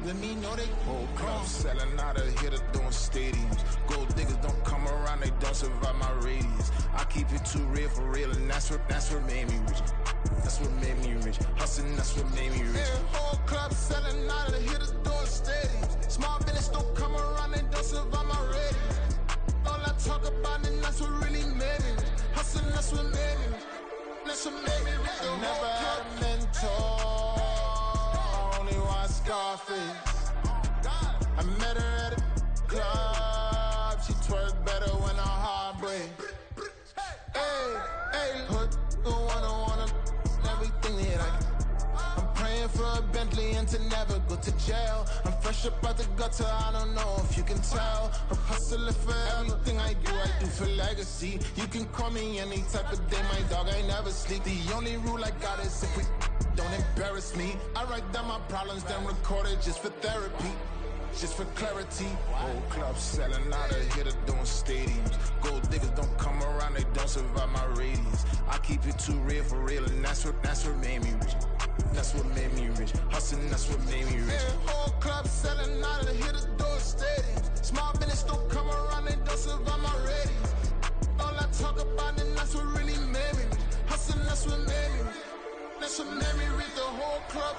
Let me know they whole club selling out of here to doing stadiums. Gold diggers don't come around, they don't survive my radius. I keep it too real for real, and that's what made me rich. That's what made me rich. Hustling, that's what made me rich. Yeah, whole club selling out of here to doing stadiums. Small business don't come around, they don't survive my radius. All I talk about, and that's what really made me rich. Hustling, that's what made me rich. That's what made me rich. I never had a mentor. Only one Scarface. I met her at a club. She twerk better when her heart breaks. Hey, put the wanna everything that I can. I'm praying for a Bentley and to never go to jail. I'm fresh up out the gutter, I don't know if you can tell. I'm hustling for everything I do for legacy. You can call me any type of day, my dog, I never sleep. The only rule I got is if we don't embarrass me. I write down my problems, then record it just for therapy. Just for clarity, whole club selling out of here to doing stadiums. Gold diggers don't come around, they don't survive my radius. I keep it too real for real, and that's what made me rich. That's what made me rich. Hustling, that's what made me rich. Yeah, whole club selling out of here to doing stadiums. Small business don't come around, they don't survive my radius. All I talk about, and that's what really made me rich. Hustling, that's what made me rich. That's what made me rich. The whole club.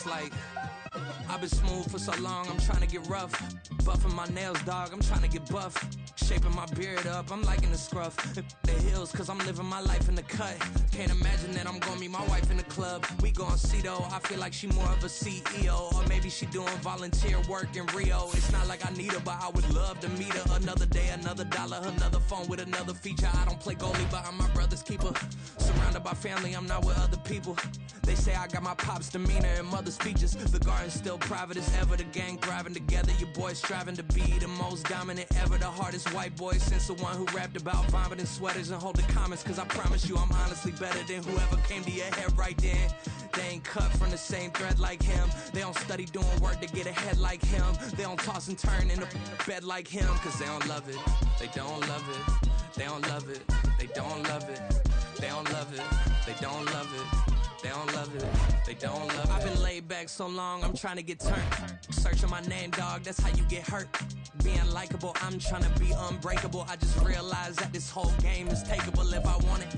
Like, I've been smooth for so long, I'm trying to get rough. Buffing my nails, dog, I'm trying to get buff. Shaping my beard up, I'm liking the scruff. The hills, cause I'm living my life in the cut. Can't imagine that I'm gonna meet my wife in the club. We gon' see though, I feel like she more of a CEO. Or maybe she doing volunteer work in Rio. It's not like I need her, but I would love to meet her. Another day, another dollar, another phone with another feature. I don't play goalie, but I'm my brother's keeper. Surrounded by family, I'm not with other people. They say I got my pop's demeanor and mother's features. The garden's still private as ever, the gang thriving together. Your boys striving to be the most dominant ever. The hardest white boy since the one who rapped about vomiting sweaters and holding comments. Cause I promise you I'm honestly better than whoever came to your head right then. They ain't cut from the same thread like him. They don't study doing work to get ahead like him. They don't toss and turn in the bed like him. Cause they don't love it, they don't love it. They don't love it, they don't love it. They don't love it, they don't love it. They don't love it, they don't love it. I've been laid back so long, I'm trying to get turned. Searching my name, dog, that's how you get hurt. Being likable, I'm trying to be unbreakable. I just realized that this whole game is takeable if I want it.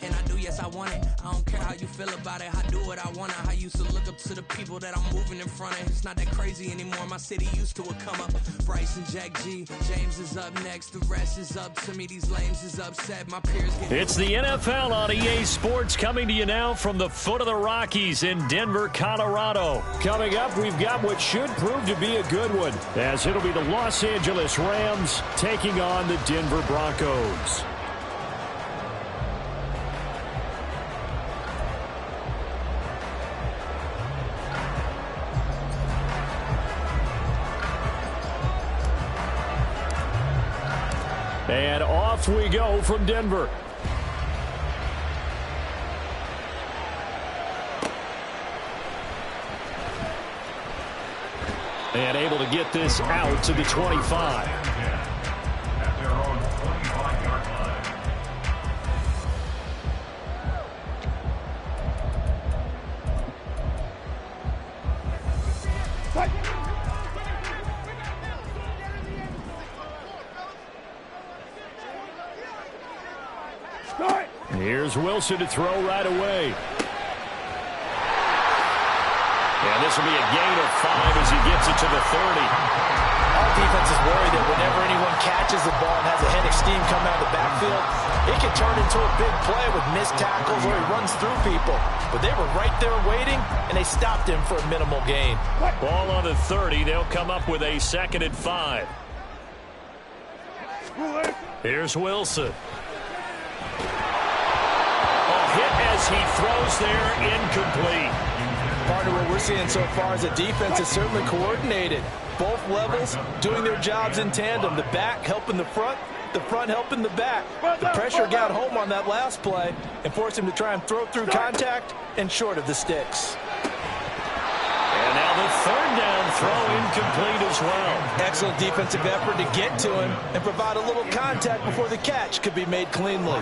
And I do, yes, I want it. I don't care how you feel about it, I do what I want it. I used to look up to the people that I'm moving in front of. It's not that crazy anymore, my city used to it come up. Bryce and Jack G, James is up next. The rest is up to me, these lames is upset. My peers get... It's the NFL on EA Sports coming to you now from the foot of the Rockies in Denver, Colorado. Coming up, we've got what should prove to be a good one, as it'll be the Los Angeles Rams taking on the Denver Broncos. And off we go from Denver. And able to get this out to the 25. At their own 25-yard line. Here's Wilson to throw right away. And this will be a gain of 5 as he gets it to the 30. Our defense is worried that whenever anyone catches the ball and has a head of steam coming out of the backfield, it can turn into a big play with missed tackles or he runs through people. But they were right there waiting, and they stopped him for a minimal gain. Ball on the 30. They'll come up with a 2nd and 5. Here's Wilson. A hit as he throws there, incomplete. Partner, what we're seeing so far is the defense is certainly coordinated. Both levels doing their jobs in tandem. The back helping the front helping the back. The pressure got home on that last play and forced him to try and throw through contact and short of the sticks. And now the 3rd throw incomplete as well. Excellent defensive effort to get to him and provide a little contact before the catch could be made cleanly.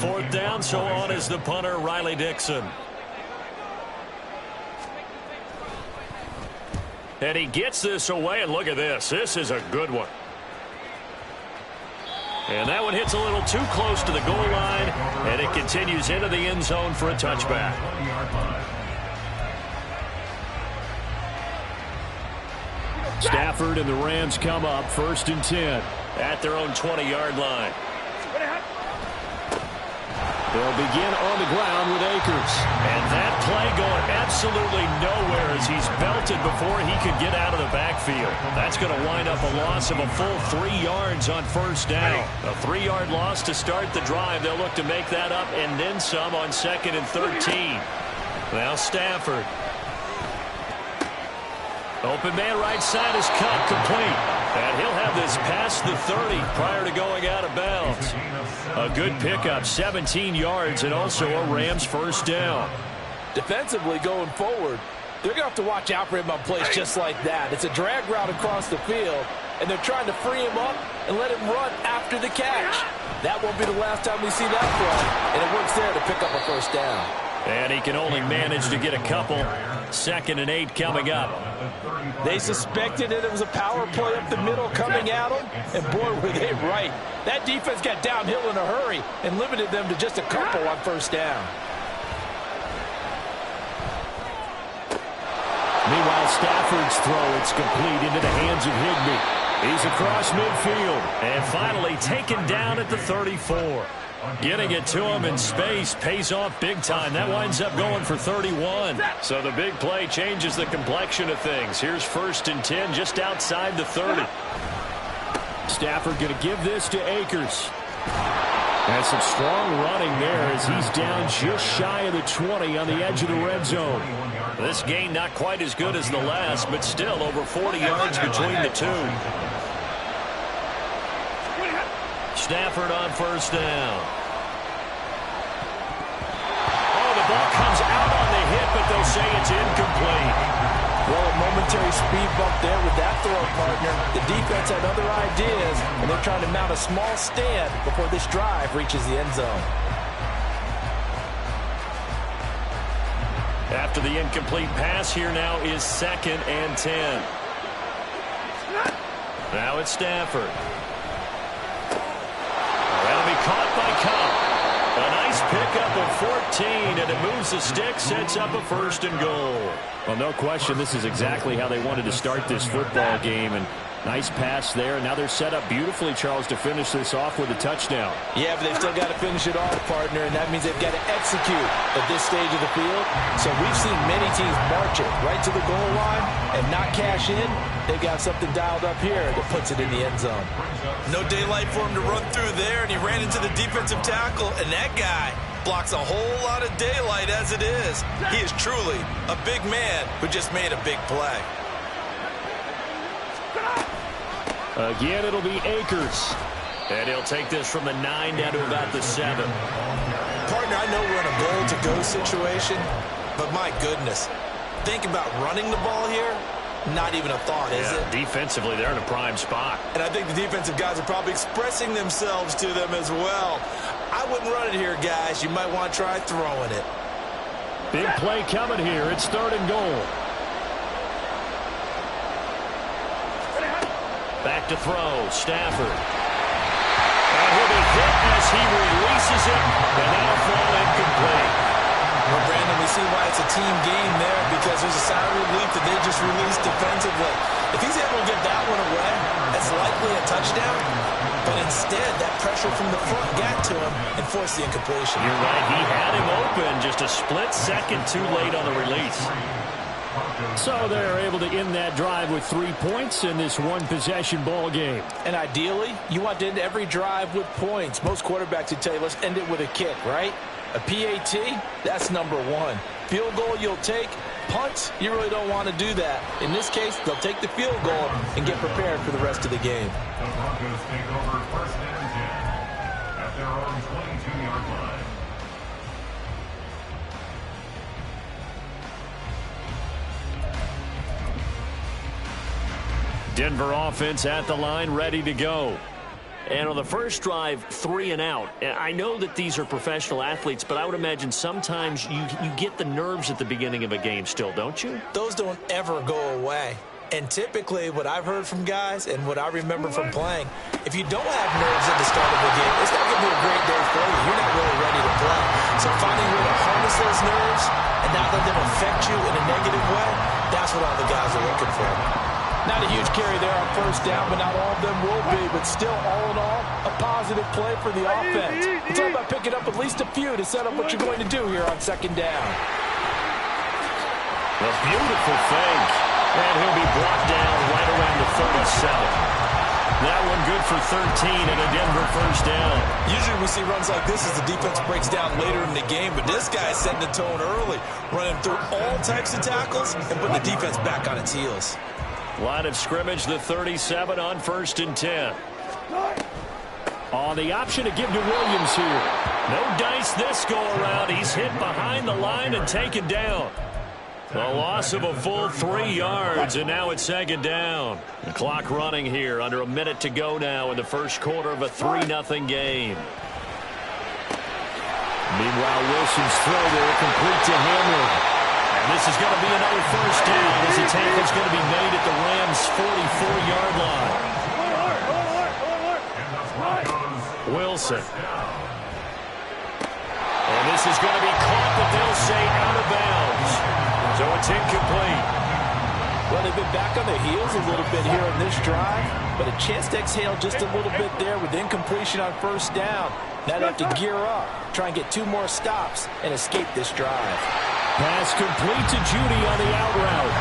4th down, so on is the punter, Riley Dixon. And he gets this away, and look at this. This is a good one. And that one hits a little too close to the goal line, and it continues into the end zone for a touchback. Stafford and the Rams come up 1st and 10 at their own 20-yard line. They'll begin on the ground with Akers. And that play going absolutely nowhere as he's belted before he could get out of the backfield. That's going to wind up a loss of a full 3 yards on 1st down. A 3-yard loss to start the drive. They'll look to make that up and then some on 2nd and 13. Now Stafford. Open man right side is cut complete. And he'll have this past the 30 prior to going out of bounds. A good pickup, 17 yards, and also a Rams 1st down. Defensively going forward, they're going to have to watch out for him on plays just like that. It's a drag route across the field, and they're trying to free him up and let him run after the catch. That won't be the last time we see that play, and it works there to pick up a 1st down. And he can only manage to get a couple. 2nd and 8 coming up. They suspected it was a power play up the middle coming at them, and boy, were they right. That defense got downhill in a hurry and limited them to just a couple on 1st down. Meanwhile, Stafford's throw, it's complete into the hands of Higbee. He's across midfield and finally taken down at the 34. Getting it to him in space pays off big time. That winds up going for 31. So the big play changes the complexion of things. Here's 1st and 10 just outside the 30. Stafford going to give this to Akers. And some strong running there as he's down just shy of the 20 on the edge of the red zone. This gain not quite as good as the last, but still over 40 yards between the two. Stafford on 1st down. Oh, the ball comes out on the hit, but they'll say it's incomplete. Well, a momentary speed bump there with that throw, partner. The defense had other ideas, and they're trying to mount a small stand before this drive reaches the end zone. After the incomplete pass, here now is 2nd and 10. Now it's Stafford. That'll be caught by Cup. A nice pickup of 14, and it moves the stick, sets up a 1st and goal. Well, no question, this is exactly how they wanted to start this football game, and nice pass there. Now they're set up beautifully, Charles, to finish this off with a touchdown. Yeah, but they've still got to finish it off, partner, and that means they've got to execute at this stage of the field. So we've seen many teams march it right to the goal line and not cash in. They've got something dialed up here that puts it in the end zone. No daylight for him to run through there, and he ran into the defensive tackle, and that guy blocks a whole lot of daylight as it is. He is truly a big man who just made a big play. Again, it'll be Akers. And he'll take this from the 9 down to about the 7. Partner, I know we're in a goal-to-go situation, but my goodness, think about running the ball here. Not even a thought, is it? Defensively, they're in a prime spot. And I think the defensive guys are probably expressing themselves to them as well. I wouldn't run it here, guys. You might want to try throwing it. Big play coming here. It's 3rd and goal. Back to throw. Stafford. And he'll be hit as he releases it, and that'll fall incomplete. Well, Brandon, we see why it's a team game there, because there's a sigh of relief that they just released defensively. If he's able to get that one away, that's likely a touchdown. But instead, that pressure from the front got to him and forced the incompletion. You're right. He had him open, just a split second too late on the release. So they're able to end that drive with 3 points in this one-possession ball game. And ideally, you want to end every drive with points. Most quarterbacks would tell you, let's end it with a kick, right? A PAT, that's number 1. Field goal you'll take. Punts, you really don't want to do that. In this case, they'll take the field goal and get prepared for the rest of the game. The Broncos take over 1st and 10 at their own 22-yard line. Denver offense at the line, ready to go. And on the first drive, 3 and out. I know that these are professional athletes, but I would imagine sometimes you get the nerves at the beginning of a game still, don't you? Those don't ever go away. And typically what I've heard from guys and what I remember from playing, if you don't have nerves at the start of the game, it's not going to be a great day for you. You're not really ready to play. So finding a way to harness those nerves and not let them affect you in a negative way, that's what all the guys are looking for. Not a huge carry there on first down, but not all of them will be. But still, all in all, a positive play for the offense. It's all about picking up at least a few to set up what you're going to do here on second down. A beautiful fake. And he'll be brought down right around the 37. That one good for 13 and a Denver first down. Usually we see runs like this as the defense breaks down later in the game, but this guy's setting the tone early, running through all types of tackles and putting the defense back on its heels. Line of scrimmage, the 37 on 1st and 10. On the option to give to Williams here. No dice this go around. He's hit behind the line and taken down. A loss of a full 3 yards, and now it's second down. The clock running here, under a minute to go now in the first quarter of a 3-0 game. Meanwhile, Wilson's throw there complete to Hamlin. And this is going to be another first down as the tackle's going to be made at the Rams' 44-yard line. Wilson. And this is going to be caught, but they'll say out of bounds. So it's incomplete. Well, they've been back on their heels a little bit here on this drive, but a chance to exhale just a little bit there with incompletion on first down. Now they have to gear up, try and get 2 more stops, and escape this drive. Pass complete to Judy on the out route.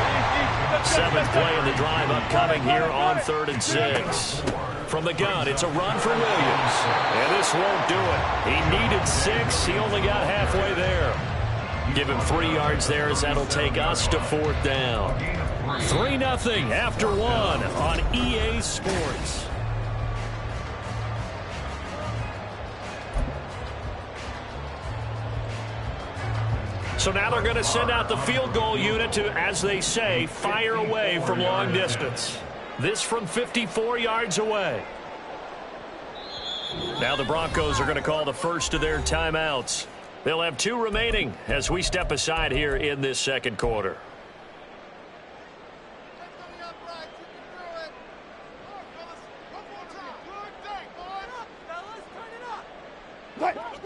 7th play of the drive upcoming here on 3rd and 6. From the gun, it's a run for Williams. And this won't do it. He needed 6. He only got halfway there. Give him 3 yards there as that'll take us to 4th down. 3-0 after 1 on EA Sports. So now they're going to send out the field goal unit to, as they say, fire away from long distance. This from 54 yards away. Now the Broncos are going to call the first of their timeouts. They'll have 2 remaining as we step aside here in this second quarter.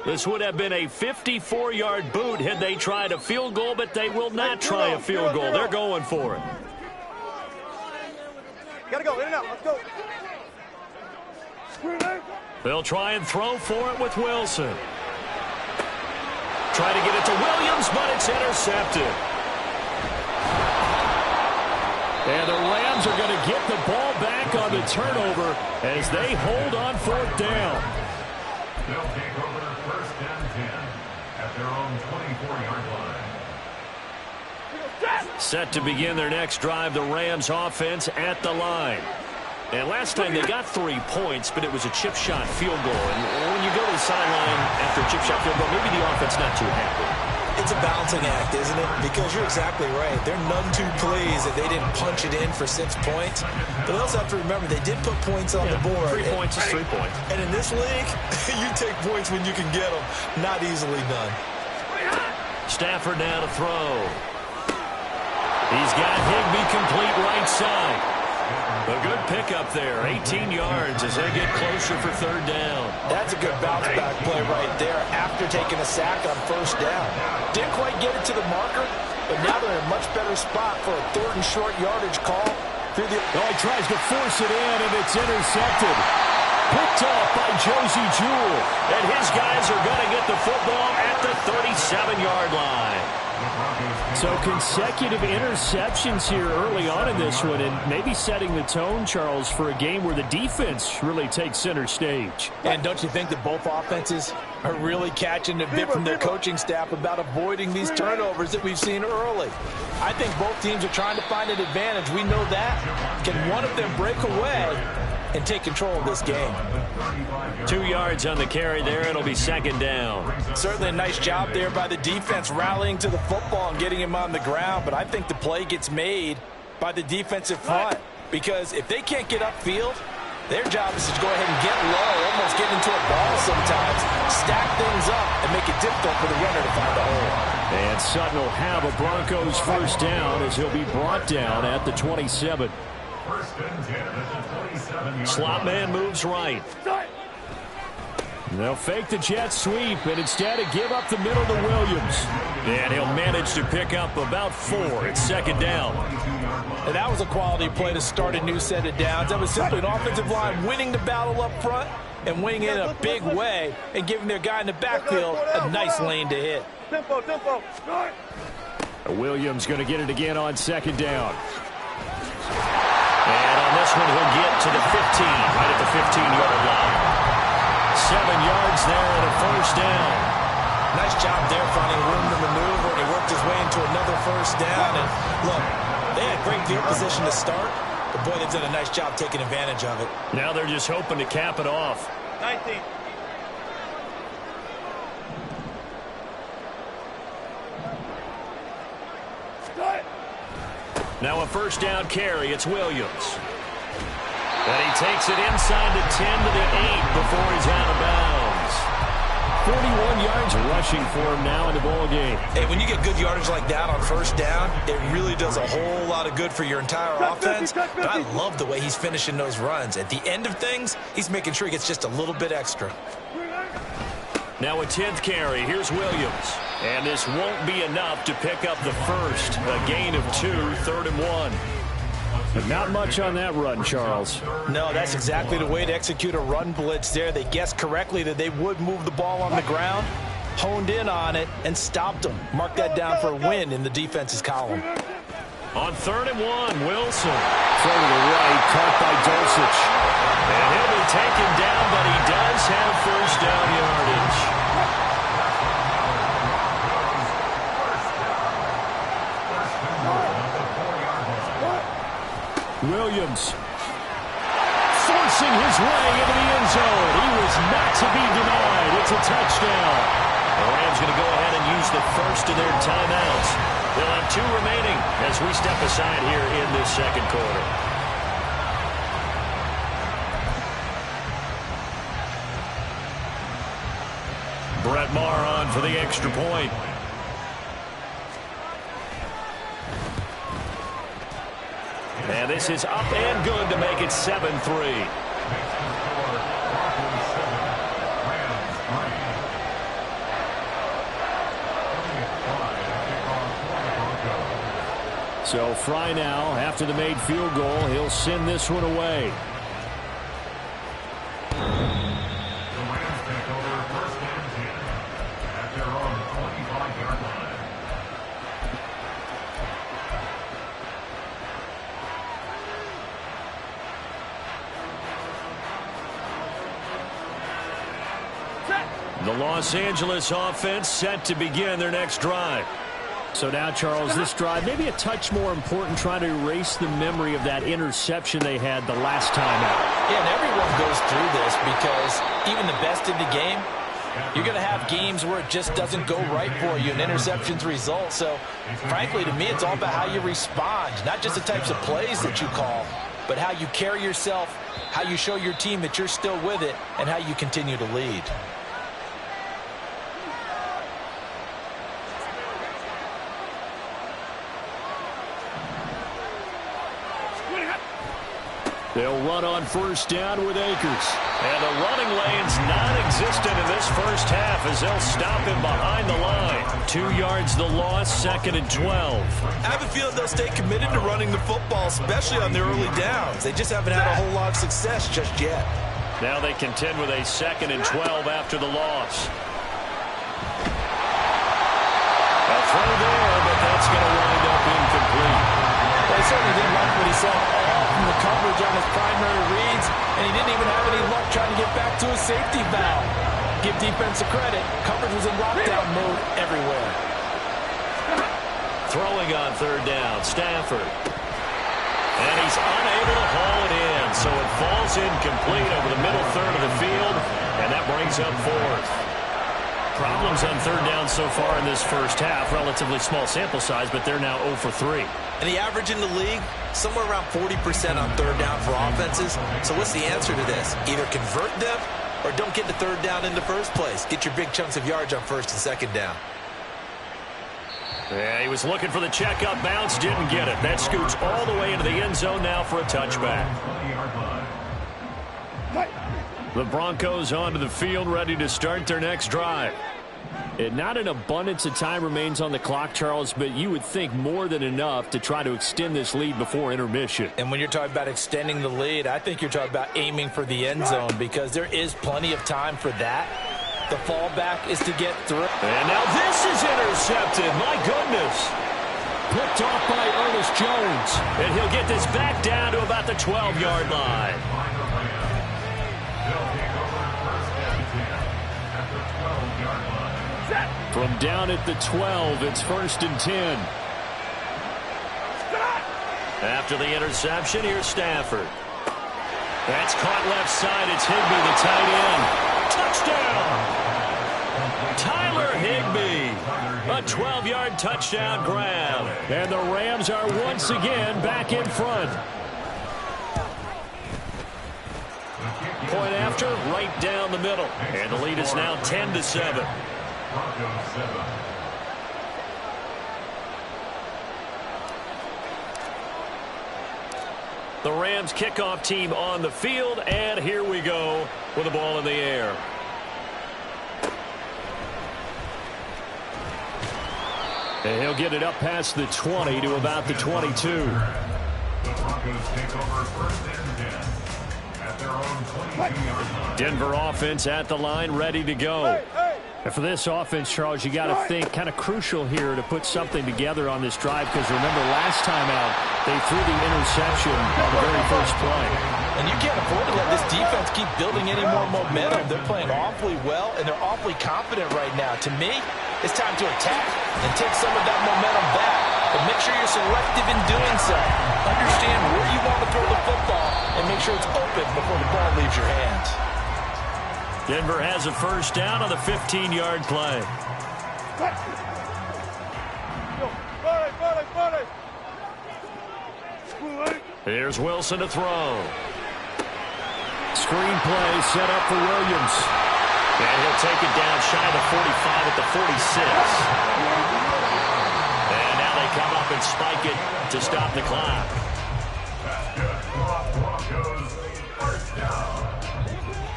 This would have been a 54-yard boot had they tried a field goal, but they will not try a field goal. They're going for it. Gotta go, in and out, let's go. They'll try and throw for it with Wilson. Try to get it to Williams, but it's intercepted. And the Rams are going to get the ball back on the turnover as they hold on 4th down. They'll take over 1st and 10 at their own 24-yard line. Set to begin their next drive, the Rams offense at the line. And last time they got 3 points, but it was a chip shot field goal. And when you go to the sideline after a chip shot field goal, maybe the offense not too happy. It's a balancing act, isn't it? Because you're exactly right. They're none too pleased that they didn't punch it in for 6 points. But they also have to remember they did put points on the board. 3 points is 3 points. And in this league, you take points when you can get them. Not easily done. Stafford now to throw. He's got Higbee complete right side. A good pickup there, 18 yards as they get closer for 3rd down. That's a good bounce-back play right there after taking a sack on first down. Didn't quite get it to the marker, but now they're in a much better spot for a 3rd and short yardage call. He tries to force it in, and it's intercepted. Picked off by Josie Jewell, and his guys are going to get the football at the 37-yard line. So consecutive interceptions here early on in this one, and maybe setting the tone, Charles, for a game where the defense really takes center stage. And don't you think that both offenses are really catching a bit from their coaching staff about avoiding these turnovers that we've seen early? I think both teams are trying to find an advantage. We know that. Can one of them break away and take control of this game? 2 yards on the carry there. It'll be 2nd down. Certainly a nice job there by the defense rallying to the football and getting him on the ground, but I think the play gets made by the defensive front. because if they can't get upfield, their job is to go ahead and get low, almost get into a ball sometimes, stack things up, and make it difficult for the runner to find a hole. And Sutton will have a Broncos first down as he'll be brought down at the 27. First and 10 at the 27-yard Slot man moves right. They'll fake the jet sweep and instead give up the middle to Williams. And he'll manage to pick up about 4. It's second down. And that was a quality play to start a new set of downs. That was simply an offensive line winning the battle up front and winning it in a big way and giving their guy in the backfield a nice lane to hit. Williams going to get it again on second down. And on this one, he'll get to the 15, right at the 15-yard line. 7 yards there and a first down. Nice job there finding room to maneuver, and he worked his way into another first down. And look, they had great field position to start, but boy, they've done a nice job taking advantage of it. Now they're just hoping to cap it off. 19. Now a first down carry. It's Williams. And he takes it inside the 10 to the 8 before he's out of bounds. 41 yards rushing for him now in the ball game. Hey, when you get good yardage like that on first down, it really does a whole lot of good for your entire offense. But I love the way he's finishing those runs. At the end of things, he's making sure he gets just a little bit extra. Now a 10th carry. Here's Williams. And this won't be enough to pick up the first. A gain of 2, 3rd and 1. But not much on that run, Charles. No, that's exactly the way to execute a run blitz there. They guessed correctly that they would move the ball on the ground, honed in on it, and stopped them. Mark that down for a win in the defense's column. On 3rd and 1, Wilson. Throw to the right, caught by Dulcich. And he'll be taken down, but he does have first down yardage. Williams forcing his way into the end zone. He was not to be denied. It's a touchdown. The Rams going to go ahead and use the first of their timeouts. They'll have 2 remaining as we step aside here in this second quarter. Brett Maher on for the extra point. And this is up and good to make it 7-3. So Fry now, after the made field goal, he'll send this one away. The Los Angeles offense set to begin their next drive. So now, Charles, this drive maybe a touch more important, trying to erase the memory of that interception they had the last time out. Yeah, and everyone goes through this because even the best in the game, you're going to have games where it just doesn't go right for you and interceptions result. So, frankly, to me, it's all about how you respond, not just the types of plays that you call, but how you carry yourself, how you show your team that you're still with it, and how you continue to lead. They'll run on first down with Akers. And the running lane's non-existent in this first half as they'll stop him behind the line. 2 yards the loss, 2nd and 12. I have a feeling they'll stay committed to running the football, especially on their early downs. They just haven't had a whole lot of success just yet. Now they contend with a 2nd and 12 after the loss. A throw there, but that's going to wind up incomplete. Well, he certainly didn't like what he saw all from the coverage on his primary reads, and he didn't even have any luck trying to get back to his safety valve. Give defense a credit. Coverage was in lockdown mode everywhere. Throwing on 3rd down, Stafford. And he's unable to haul it in, so it falls incomplete over the middle third of the field, and that brings up 4th. Problems on third down so far in this first half. Relatively small sample size, but they're now 0 for 3. And the average in the league, somewhere around 40% on third down for offenses. So what's the answer to this? Either convert them or don't get the third down in the first place. Get your big chunks of yards on first and second down. Yeah, he was looking for the checkup bounce, didn't get it. That scoots all the way into the end zone now for a touchback. The Broncos onto the field, ready to start their next drive. And not an abundance of time remains on the clock, Charles, but you would think more than enough to try to extend this lead before intermission. And when you're talking about extending the lead, I think you're talking about aiming for the end zone because there is plenty of time for that. The fallback is to get through. And now this is intercepted. My goodness. Picked off by Ernest Jones. And he'll get this back down to about the 12-yard line. From down at the 12, it's 1st and 10. After the interception, here's Stafford. That's caught left side. It's Higbee, the tight end. Touchdown! Tyler Higbee. A 12-yard touchdown grab. And the Rams are once again back in front. Point after, right down the middle. And the lead is now 10-7. The Rams kickoff team on the field, and here we go with the ball in the air. And he'll get it up past the 20 to about the 22. The Broncos take over 1st and 10 at their own 22-yard line. Denver offense at the line, ready to go. And for this offense, Charles, you got to think kind of crucial here to put something together on this drive because remember last time out they threw the interception on the very first play. And you can't afford to let this defense keep building any more momentum. They're playing awfully well, and they're awfully confident right now. To me, it's time to attack and take some of that momentum back. But make sure you're selective in doing so. Understand where you want to throw the football and make sure it's open before the ball leaves your hands. Denver has a first down on the 15-yard play. Here's Wilson to throw. Screen play set up for Williams. And he'll take it down shy of the 45 at the 46. And now they come up and spike it to stop the clock.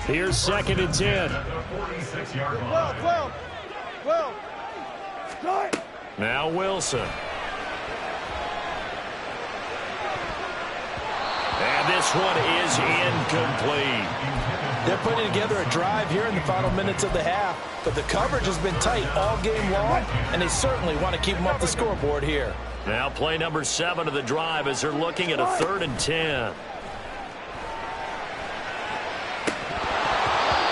Here's 2nd and 10. Now Wilson. And this one is incomplete. They're putting together a drive here in the final minutes of the half, but the coverage has been tight all game long, and they certainly want to keep them off the scoreboard here. Now play number 7 of the drive as they're looking at a 3rd and 10.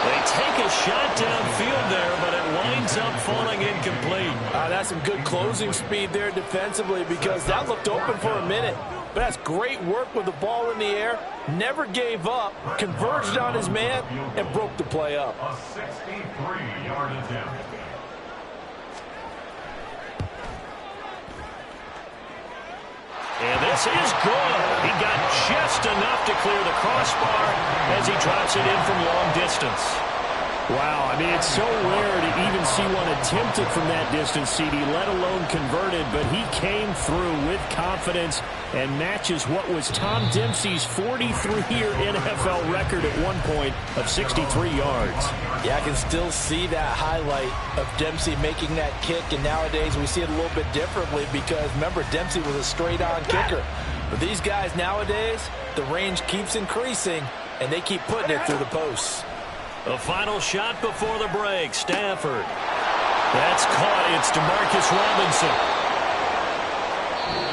They take a shot downfield there, but it winds up falling incomplete. That's some good closing speed there defensively because that looked open for a minute. But that's great work with the ball in the air. Never gave up, converged on his man, and broke the play up. A 63-yard attempt. And this is good. He got just enough to clear the crossbar as he drops it in from long distance. Wow, I mean, it's so rare to even see one attempted from that distance, CD, let alone converted, but he came through with confidence and matches what was Tom Dempsey's 43-year NFL record at one point of 63 yards. Yeah, I can still see that highlight of Dempsey making that kick, and nowadays we see it a little bit differently because, remember, Dempsey was a straight-on kicker. But these guys nowadays, the range keeps increasing, and they keep putting it through the posts. The final shot before the break, Stafford. That's caught. It's DeMarcus Robinson.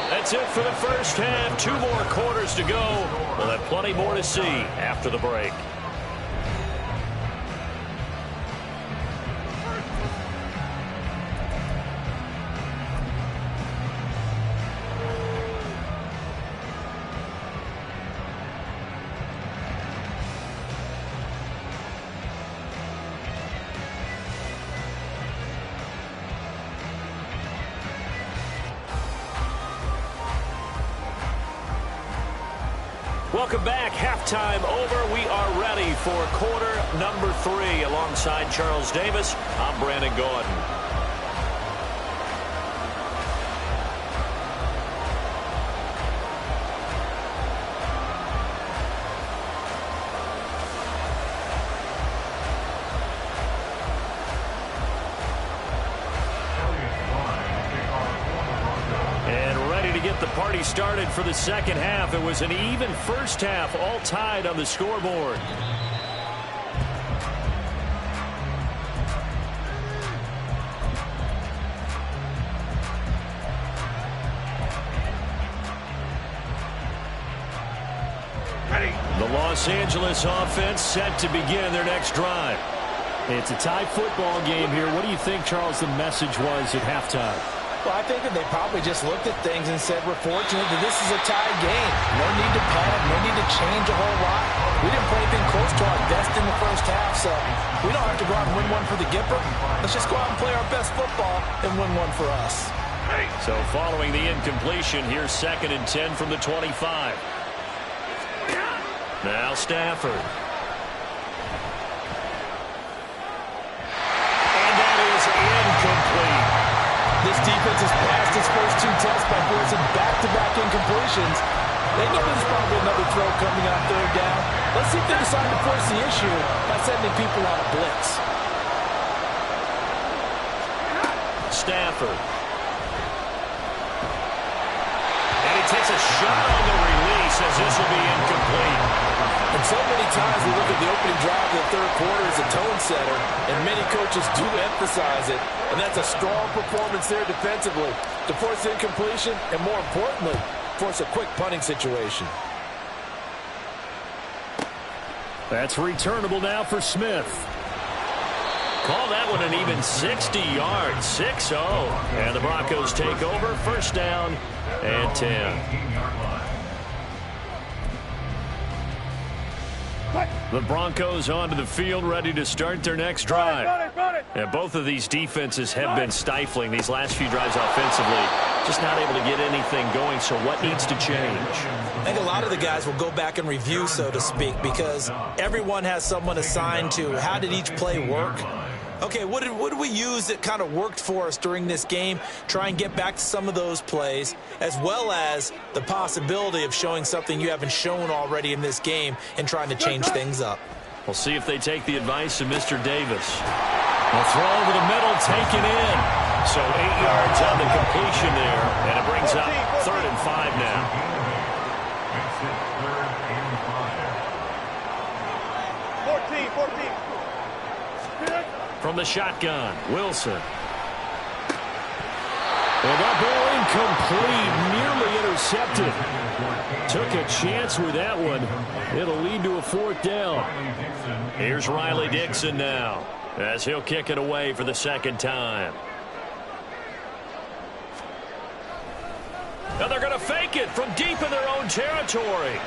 That's it for the first half. 2 more quarters to go. We'll have plenty more to see after the break. Welcome back. Halftime over. We are ready for quarter number 3. Alongside Charles Davis, I'm Brandon Gordon. The party started for the second half. It was an even first half, all tied on the scoreboard. The Los Angeles offense set to begin their next drive. It's a tie football game here. What do you think, Charles, the message was at halftime? Well, I think that they probably just looked at things and said, we're fortunate that this is a tied game. No need to panic, no need to change a whole lot. We didn't play anything close to our best in the first half, so we don't have to go out and win one for the Gipper. Let's just go out and play our best football and win one for us. So following the incompletion, here's 2nd and 10 from the 25. Now Stafford. And that is incomplete. This defense has passed its first 2 tests by forcing back-to-back incompletions. They know there's probably another throw coming on 3rd down. Let's see if they decide to force the issue by sending people on a blitz. Stafford. And he takes a shot on the release as this will be incomplete. And so many times we look at the opening drive of the 3rd quarter as a tone setter, and many coaches do emphasize it. And that's a strong performance there defensively to force incompletion and, more importantly, force a quick punting situation. That's returnable now for Smith. Call that one an even 60 yards, 6-0. And the Broncos take over, 1st down and 10. The Broncos onto the field, ready to start their next drive. And both of these defenses have been stifling these last few drives offensively. Just not able to get anything going, so what needs to change? I think a lot of the guys will go back and review, so to speak, because everyone has someone assigned to how did each play work. Okay, what did we use that kind of worked for us during this game? Try and get back to some of those plays, as well as the possibility of showing something you haven't shown already in this game and trying to change things up. We'll see if they take the advice of Mr. Davis. A throw over the middle, taken in. So 8 yards on the completion there, and it brings up 3rd and 5 now. From the shotgun, Wilson. And that ball incomplete, nearly intercepted. Took a chance with that one. It'll lead to a 4th down. Here's Riley Dixon now, as he'll kick it away for the 2nd time. Now they're going to fake it from deep in their own territory.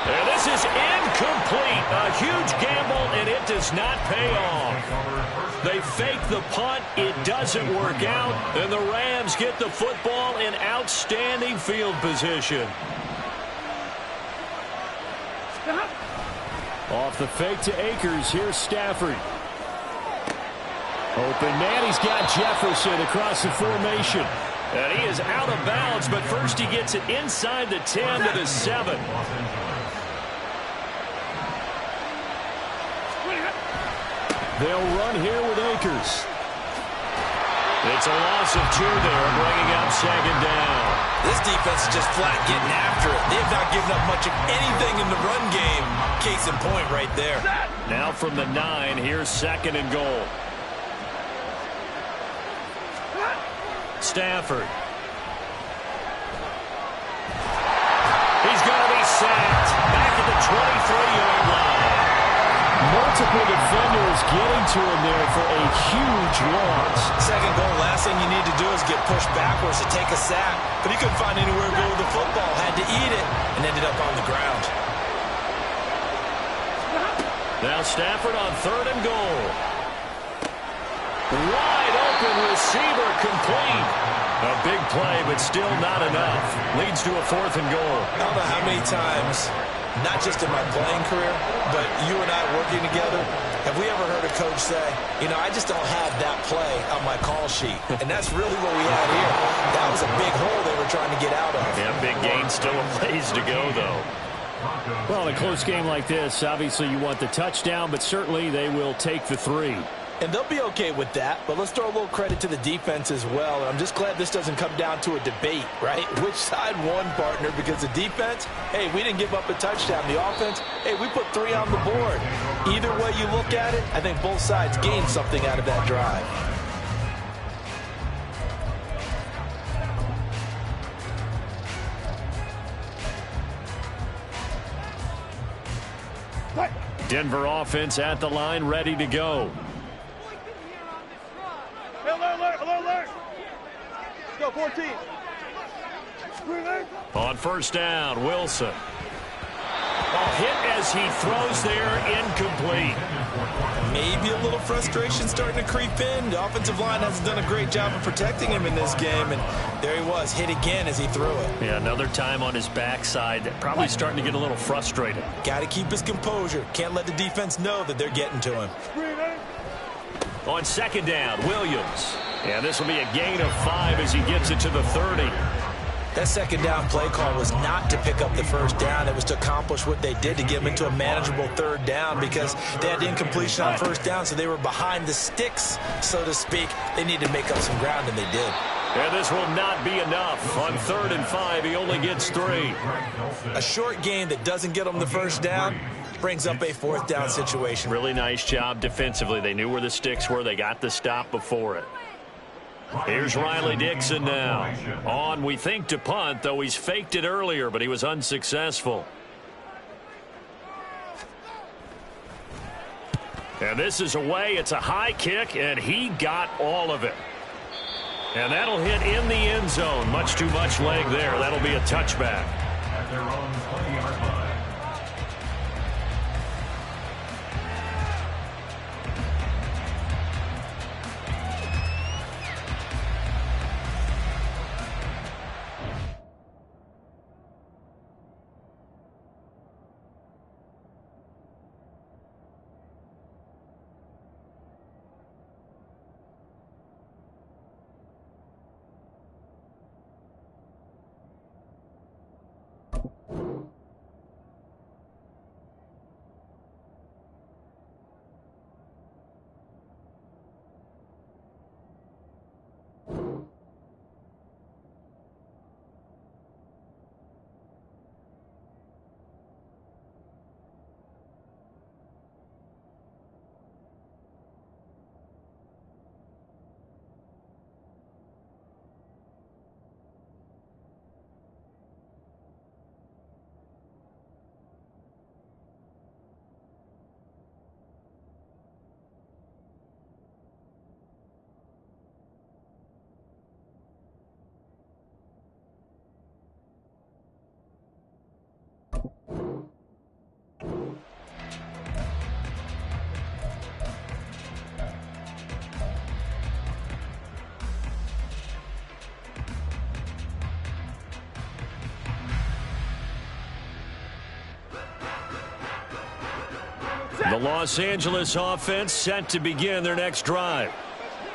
And this is incomplete. A huge gamble, and it does not pay off. They fake the punt. It doesn't work out. And the Rams get the football in outstanding field position. Off the fake to Akers. Here's Stafford. Open man. He's got Jefferson across the formation. And he is out of bounds, but first he gets it inside the 10 to the 7. They'll run here with Akers. It's a loss of 2 there, bringing up 2nd down. This defense is just flat getting after it. They have not given up much of anything in the run game. Case in point right there. Now from the 9, here's 2nd and goal. Stafford. He's going to be sacked. Back at the 23-yard line. Multiple defenders getting to him there for a huge loss. 2nd goal, last thing you need to do is get pushed backwards to take a sack. But he couldn't find anywhere to go with the football. Had to eat it and ended up on the ground. Now Stafford on 3rd and goal. Wide open receiver complete. A big play, but still not enough. Leads to a 4th and goal. I don't know how many times, not just in my playing career, but you and I working together, have we ever heard a coach say, you know, I just don't have that play on my call sheet. And that's really what we had here. That was a big hole they were trying to get out of. Yeah, big gain, still a ways to go, though. Well, in a close game like this, obviously you want the touchdown, but certainly they will take the 3. And they'll be okay with that, but let's throw a little credit to the defense as well. And I'm just glad this doesn't come down to a debate, right? Which side won, partner? Because the defense, hey, we didn't give up a touchdown. The offense, hey, we put 3 on the board. Either way you look at it, I think both sides gained something out of that drive. Denver offense at the line, ready to go. Alert. Let's go, 14. On first down, Wilson. Hit as he throws there, incomplete. Maybe a little frustration starting to creep in. The offensive line hasn't done a great job of protecting him in this game, and there he was, hit again as he threw it. Yeah, another time on his backside, probably starting to get a little frustrated. Got to keep his composure. Can't let the defense know that they're getting to him. On second down, Williams. And this will be a gain of 5 as he gets it to the 30. That second down play call was not to pick up the first down. It was to accomplish what they did to get them into a manageable third down because they had incompletion on first down, so they were behind the sticks, so to speak. They needed to make up some ground, and they did. And this will not be enough. On 3rd and 5, he only gets 3. A short gain that doesn't get them the first down brings up a 4th down situation. Really nice job defensively. They knew where the sticks were. They got the stop before it. Here's Riley Dixon now. On, we think, to punt, though he's faked it earlier, but he was unsuccessful. And this is away. It's a high kick, and he got all of it. And that'll hit in the end zone. Much too much leg there. That'll be a touchback. At their own 20-yard line. The Los Angeles offense set to begin their next drive.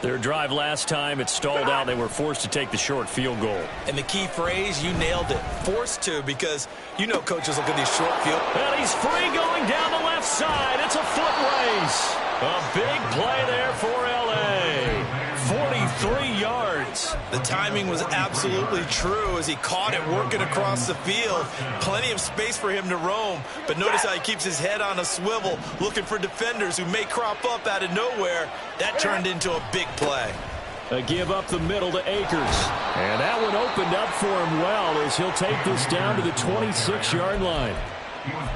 Their drive last time, it stalled out. They were forced to take the short field goal. And the key phrase, you nailed it. Forced to, because you know coaches look at these short field. And he's free going down the left side. It's a foot race. A big play there for L.A. 43 yards. The timing was absolutely true as he caught it working across the field. Plenty of space for him to roam. But notice how he keeps his head on a swivel, looking for defenders who may crop up out of nowhere. That turned into a big play. A give up the middle to Akers. And that one opened up for him well as he'll take this down to the 26-yard line.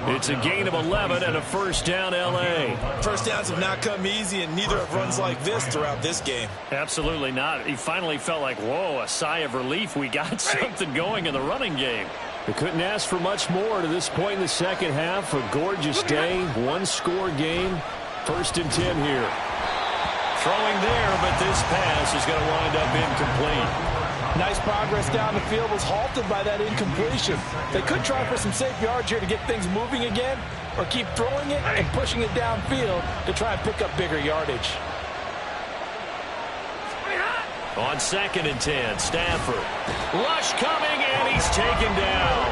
It's a gain of 11 and a first down, L.A. First downs have not come easy, and neither have runs like this throughout this game. Absolutely not. He finally felt like, whoa, a sigh of relief. We got something going in the running game. They couldn't ask for much more to this point in the second half. A gorgeous day, one-score game. 1st and 10 here. Throwing there, but this pass is going to wind up incomplete. Nice progress down the field was halted by that incompletion. They could try for some safe yards here to get things moving again, or keep throwing it and pushing it downfield to try and pick up bigger yardage. On 2nd and 10, Stafford. Rush coming, and he's taken down.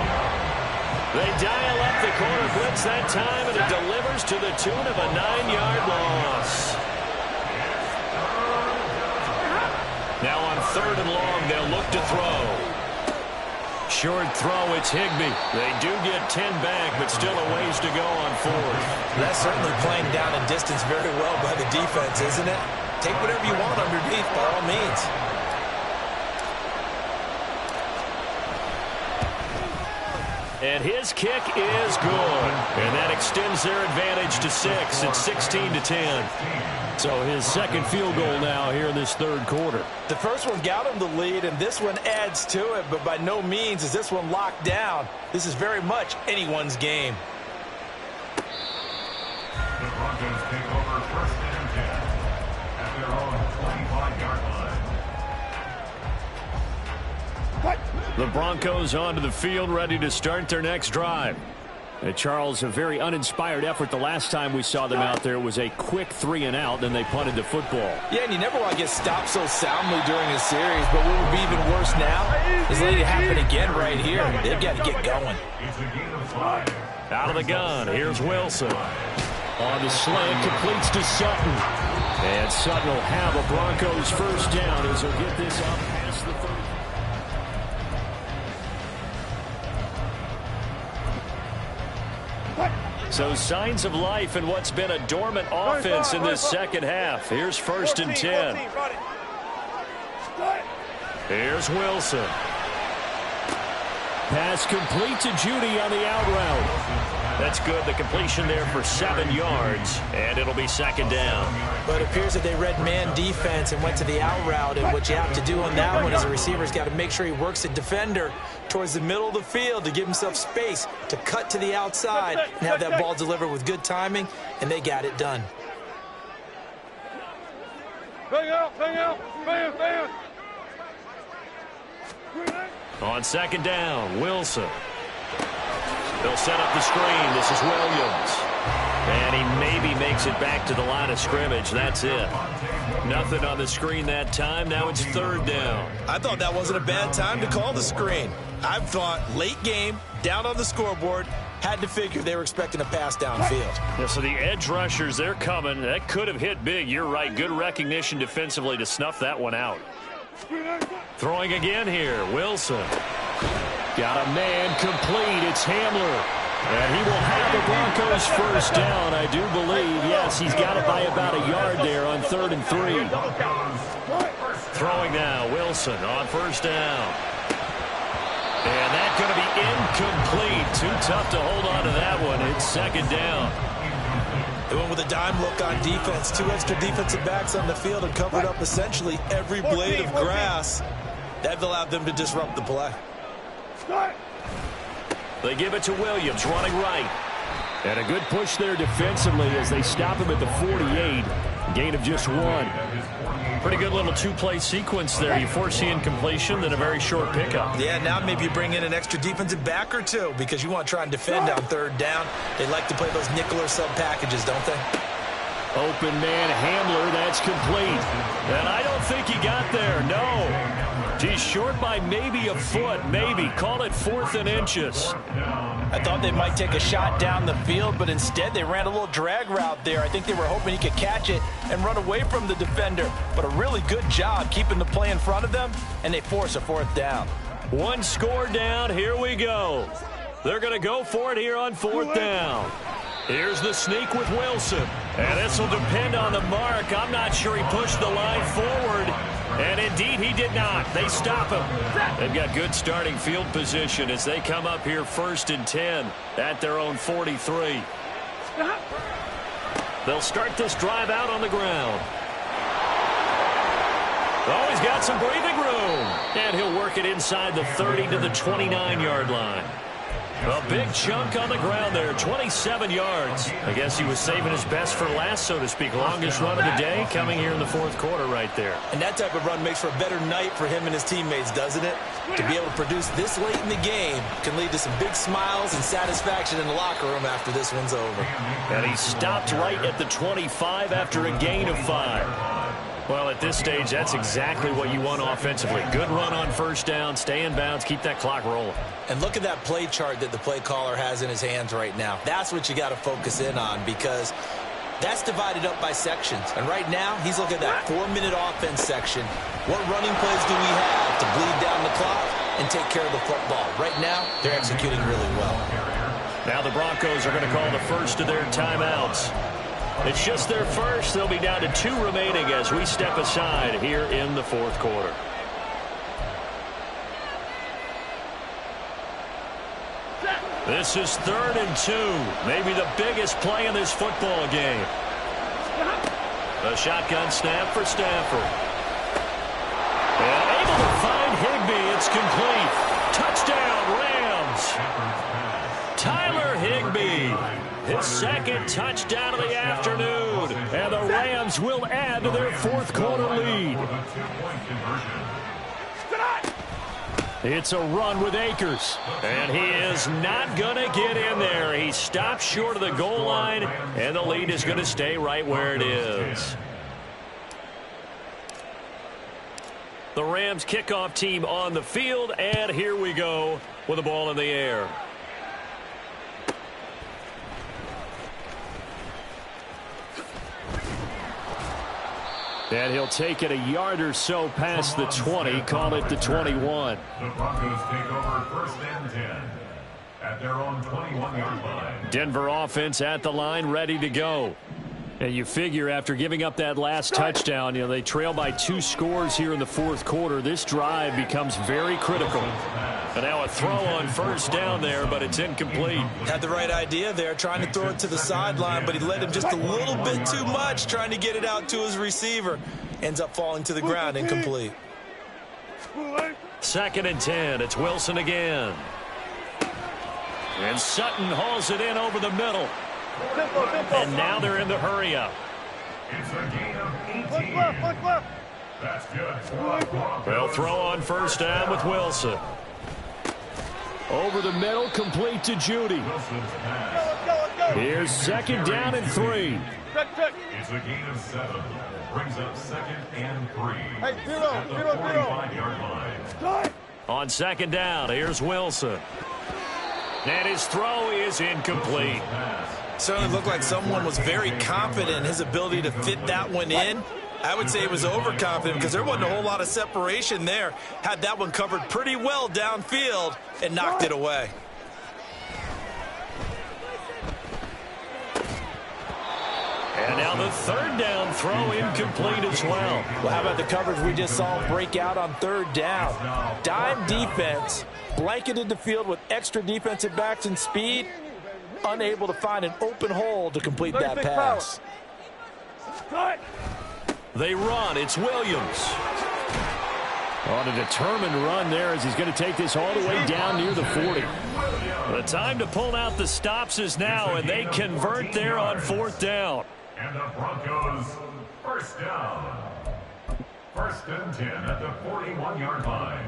They dial up the corner blitz that time, and it delivers to the tune of a 9-yard loss. Now on 3rd and long, they'll look to throw. Short throw, it's Higbee. They do get 10 back, but still a ways to go on 4th. That's certainly playing down in distance very well by the defense, isn't it? Take whatever you want underneath, by all means. And his kick is good. And that extends their advantage to 6. It's 16-10. So his 2nd field goal now here in this 3rd quarter. The first one got him the lead, and this one adds to it, but by no means is this one locked down. This is very much anyone's game. The Broncos take over 1st and 10 at their own 25-yard line. The Broncos onto the field, ready to start their next drive. And Charles, a very uninspired effort the last time we saw them out there. It was a quick 3-and-out, then they punted the football. Yeah, and you never want to get stopped so soundly during a series, but what would be even worse now is letting it happen again right here. They've got to get going. Out of the gun, here's Wilson. On the slant, completes to Sutton. And Sutton will have a Broncos first down as he'll get this up past the 30. So signs of life in what's been a dormant offense in this second half. Here's 1st and 10. Here's Wilson. Pass complete to Judy on the out route. That's good. The completion there for 7 yards, and it'll be 2nd down. But it appears that they read man defense and went to the out route, and what you have to do on that one is a receiver's got to make sure he works the defender towards the middle of the field to give himself space to cut to the outside and have that ball delivered with good timing, and they got it done. Bang out, bang out, bang, bang. On 2nd down, Wilson. They'll set up the screen. This is Williams. And he maybe makes it back to the line of scrimmage. That's it. Nothing on the screen that time. Now it's 3rd down. I thought that wasn't a bad time to call the screen. I thought late game, down on the scoreboard, had to figure they were expecting a pass downfield. Yeah, so the edge rushers, they're coming. That could have hit big. You're right. Good recognition defensively to snuff that one out. Throwing again here, Wilson. Got a man complete. It's Hamler. And he will have the Broncos first down, I do believe. Yes, he's got it by about a yard there on 3rd and 3. Throwing now, Wilson on 1st down. And that's going to be incomplete. Too tough to hold on to that one. It's 2nd down. They went with a dime look on defense. 2 extra defensive backs on the field and covered up essentially every blade of grass. That allowed them to disrupt the play. They give it to Williams, running right. And a good push there defensively as they stop him at the 48. Gain of just 1. Pretty good little 2-play sequence there. You foresee incompletion, then a very short pickup. Yeah, now maybe you bring in an extra defensive back or 2 because you want to try and defend on 3rd down. They like to play those nickel or sub packages, don't they? Open man Hamler, that's complete. And I don't think he got there, no. He's short by maybe a foot, maybe. Call it 4th and inches. I thought they might take a shot down the field, but instead they ran a little drag route there. I think they were hoping he could catch it and run away from the defender. But a really good job keeping the play in front of them, and they force a 4th down. 1 score down, here we go. They're going to go for it here on 4th down. Here's the sneak with Wilson. And this will depend on the mark. I'm not sure he pushed the line forward. And indeed, he did not. They stop him. They've got good starting field position as they come up here 1st and 10 at their own 43. They'll start this drive out on the ground. Oh, he's got some breathing room. And he'll work it inside the 30 to the 29-yard line. A big chunk on the ground there, 27 yards. I guess he was saving his best for last, so to speak. Longest run of the day coming here in the fourth quarter right there. And that type of run makes for a better night for him and his teammates, doesn't it? To be able to produce this late in the game can lead to some big smiles and satisfaction in the locker room after this one's over. And he stopped right at the 25 after a gain of 5. Well, at this stage, that's exactly what you want offensively. Good run on first down, stay in bounds, keep that clock rolling. And look at that play chart that the play caller has in his hands right now. That's what you got to focus in on, because that's divided up by sections. And right now, he's looking at that 4-minute offense section. What running plays do we have to bleed down the clock and take care of the football? Right now, they're executing really well. Now the Broncos are going to call the first of their timeouts. It's just their first. They'll be down to 2 remaining as we step aside here in the fourth quarter. This is 3rd and 2. Maybe the biggest play in this football game. A shotgun snap for Stafford. And able to find Higbee. It's complete. Touchdown, Rams. Tyler Higbee. His second touchdown of the afternoon. And the Rams will add to their fourth quarter lead. It's a run with Akers. And he is not going to get in there. He stopped short of the goal line. And the lead is going to stay right where it is. The Rams kickoff team on the field. And here we go with the ball in the air. And he'll take it a yard or so past the 20, call it the 21. The Broncos take over 1st and 10 at their own 21-yard line. Denver offense at the line, ready to go. And you figure after giving up that last touchdown, they trail by 2 scores here in the fourth quarter. This drive becomes very critical. And now a throw on first down there, but it's incomplete. Had the right idea there, trying to throw it to the sideline, but he led him just a little bit too much, trying to get it out to his receiver. Ends up falling to the ground, incomplete. 2nd and 10. It's Wilson again. And Sutton hauls it in over the middle. And now they're in the hurry-up. It's a gain of 18. That's good. They'll throw on first down with Wilson. Over the middle, complete to Judy. Here's 2nd down and 3. It's a gain of 7. Brings up 2nd and 3. Hey, 0, at the 45-yard line. On 2nd down, here's Wilson. And his throw is incomplete. Certainly looked like someone was very confident in his ability to fit that one in. I would say he was overconfident because there wasn't a whole lot of separation there. Had that one covered pretty well downfield and knocked it away. And now the 3rd down throw incomplete as well. Well, how about the coverage we just saw him break out on 3rd down? Dime defense, blanketed the field with extra defensive backs and speed, unable to find an open hole to complete that pass. They run. It's Williams. On a determined run there as he's going to take this all the way down near the 40. The time to pull out the stops is now, and they convert there on 4th down. And the Broncos, first down. 1st and 10 at the 41-yard line.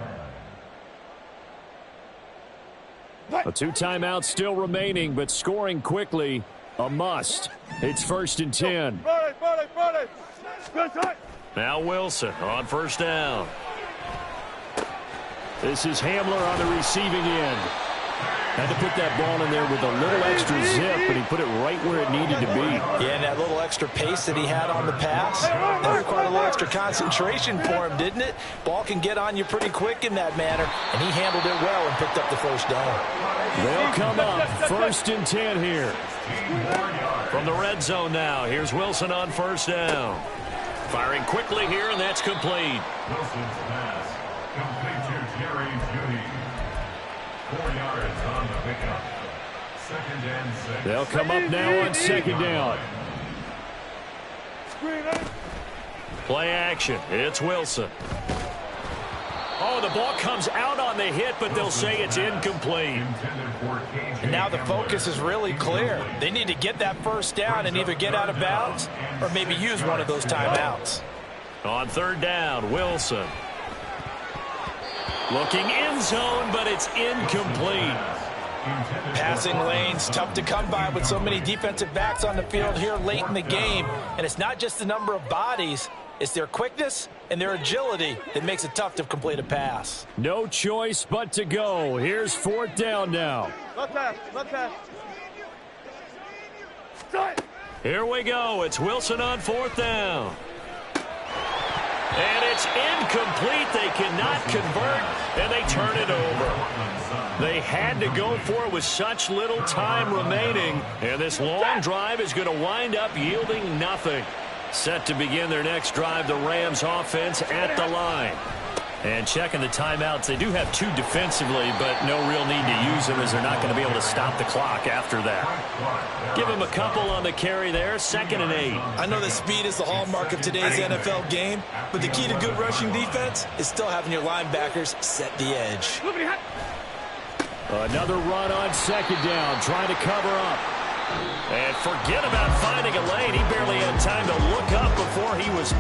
A 2 timeouts still remaining, but scoring quickly, a must. It's 1st and 10. Now Wilson on first down. This is Hamler on the receiving end. Had to put that ball in there with a little extra zip, but he put it right where it needed to be. Yeah, and that little extra pace that he had on the pass, that required a little extra concentration for him, didn't it? Ball can get on you pretty quick in that manner, and he handled it well and picked up the first down. They'll come up 1st and 10 here. From the red zone now, here's Wilson on first down. Firing quickly here, and that's complete. Wilson's pass complete to Jerry Judy. 4 yards on the pickup. 2nd and 6. They'll come up now on 2nd down. Play action. It's Wilson. Oh, the ball comes out on the hit, but they'll say it's incomplete. And now the focus is really clear. They need to get that first down and either get out of bounds or maybe use one of those timeouts. On third down, Wilson. Looking end zone, but it's incomplete. Passing lanes, tough to come by with so many defensive backs on the field here late in the game. And it's not just the number of bodies, it's their quickness and their agility that makes it tough to complete a pass. No choice but to go. Here's fourth down now. Left pass, left pass. Here we go. It's Wilson on fourth down. And it's incomplete. They cannot convert, and they turn it over. They had to go for it with such little time remaining, and this long drive is going to wind up yielding nothing. Set to begin their next drive, the Rams offense at the line. And checking the timeouts, they do have two defensively, but no real need to use them as they're not going to be able to stop the clock after that. Give them a couple on the carry there, 2nd and 8. I know that speed is the hallmark of today's NFL game, but the key to good rushing defense is still having your linebackers set the edge. Another run on second down, trying to cover up. And forget about finding a lane. He barely had time to look up before he was